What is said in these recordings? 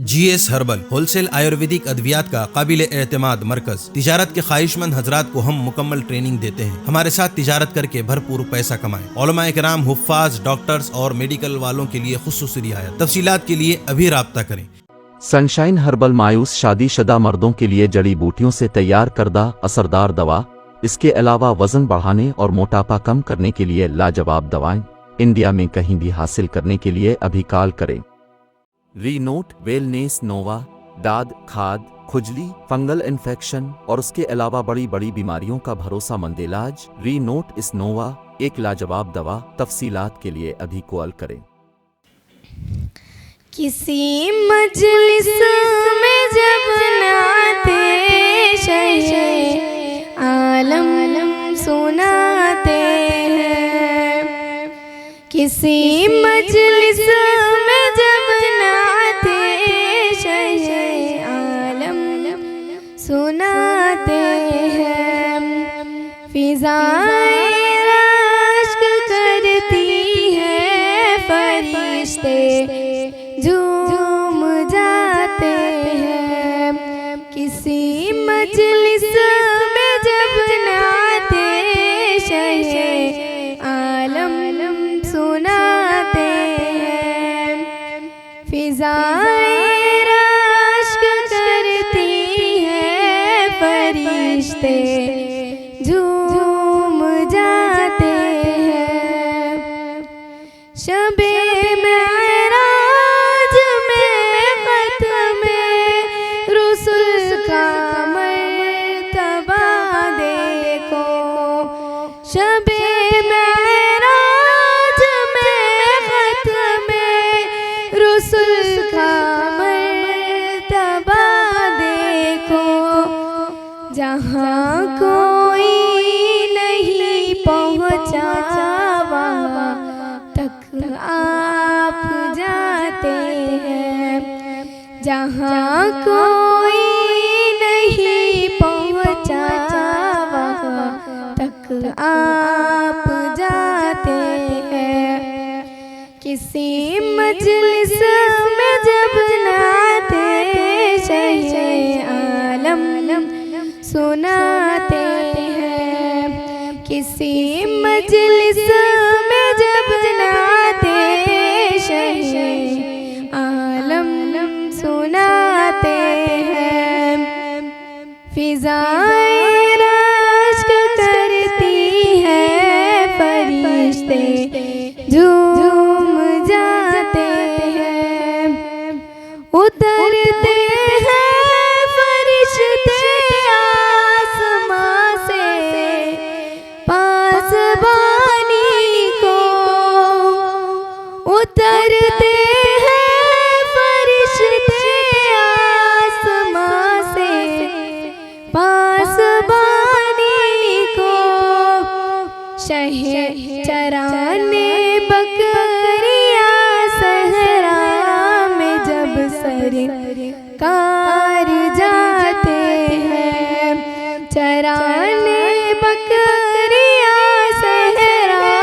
GS herbal wholesale Ayurvedic अद्वियात का काबिल एतमाद मरकज। तिजारत के ख्वाहिशमंद हजरात को हम मुकम्मल ट्रेनिंग देते हैं। हमारे साथ तिजारत करके भरपूर पैसा कमाएं। उलमा इकराम, हुफ्फाज, डॉक्टर्स और मेडिकल वालों के लिए खुसूसी रियायत। तफसीलात के लिए अभी राब्ता करें। सनशाइन हर्बल मायूस शादीशुदा मर्दों के लिए जड़ी बूटियों से तैयार करदा असरदार दवा। इसके अलावा वजन बढ़ाने और मोटापा कम करने के लिए लाजवाब दवाएं इंडिया में कहीं भी हासिल करने के लिए अभी कॉल करें। रीनोट वेलनेस नोवा दाद, खाद, खुजली, फंगल इन्फेक्शन और उसके अलावा बड़ी बड़ी बीमारियों का भरोसामंद इलाज। रीनोट इस नोवा एक लाजवाब दवा। तफसीलात के लिए अभी कॉल करें। किसी मजलिस में जब नाते शहे आलम सुनाते हैं, किसी मजलिस में जब नाते शहे आलम सुनाते हैं, फिजाएं रश्क करती है, फरिश्ते झूम जाते हैं। किसी मजलिस में जब नाते शहे आलम सुनाते हैं, फिजाएं रश्क करती है, फरिश्ते झूम जाते हैं। शबे शबे मेराज में ख़त्म रुसूल का मर्तबा देखो, जहाँ कोई नहीं पहुँचा वहाँ तक आप जाते हैं। जहाँ कोई नहीं पहुँचा वहाँ तक आप जाते हैं। किसी मजलिस में जब नाते शहे आलम सुनाते हैं, किसी मजलिस में जब नाते शहे आलम सुनाते हैं, फिजाएं झूम जाते हैं। उतरते हैं फरिश्ते आसमां से पासबानी को, उतरते हैं फरिश्ते आसमां से पासबानी को, शहे चराने बकरियां सहरा में जब सरकार जाते हैं, चराने बकरियां सहरा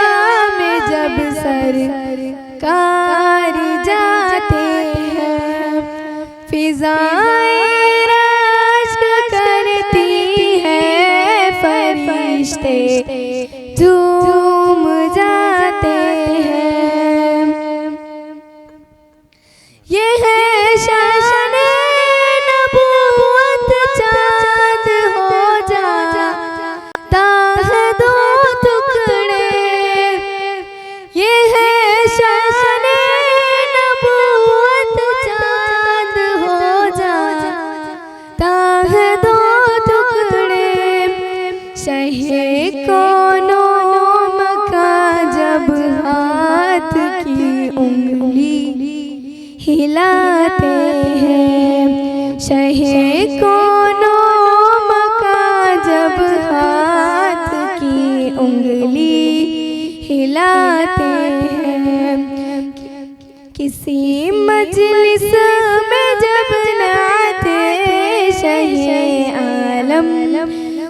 में जब सरकार जाते हैं, फिजाएं रश्क करती है, फरिश्ते झूम जाते हैं। ये है शान नबूवत, चाँद हो जाता है दो टुकड़े। ये है शान नबूवत, चाँद हो जाता है दो टुकड़े। शहे कोनो जब हाथ की उंगली हिलाते हैं, शहे कोनो मका जब हाथ की उंगली हिलाते हैं। किसी मजलिस में जब नाते शहे आलम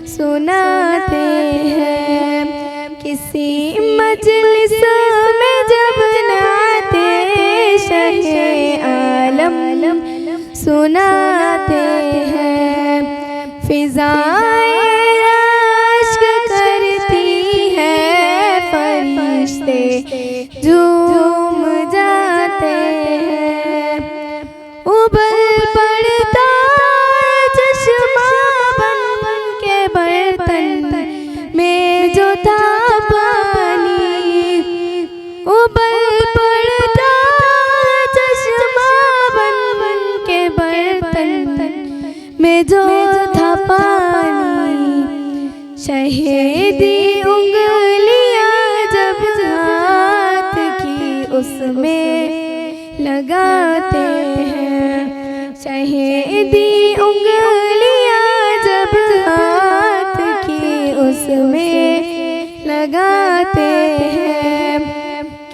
सुनाते हैं, किसी मजलिस में जब नाते शहे आलम सुनाते हैं। फिजाएं रश्क करती है, फरिश्ते झूम जाते हैं। उबल पड़ता चश्मा बन के बर्तन में जो था पानी, उबल पड़ता चश्मा बन के बर्तन में जो था पानी। शहीदी उंगलियां जब हाथ की उसमें लगाते हैं, शहीदी उंगलियां जब हाथ की उसमें लगाते हैं।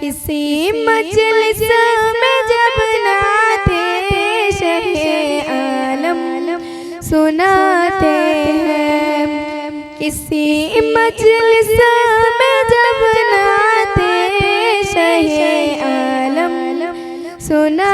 किसी मजलिस में जब नाते शहे आलम सुनाते हैं, किसी मजलिस में जब नाते शहे आलम सुना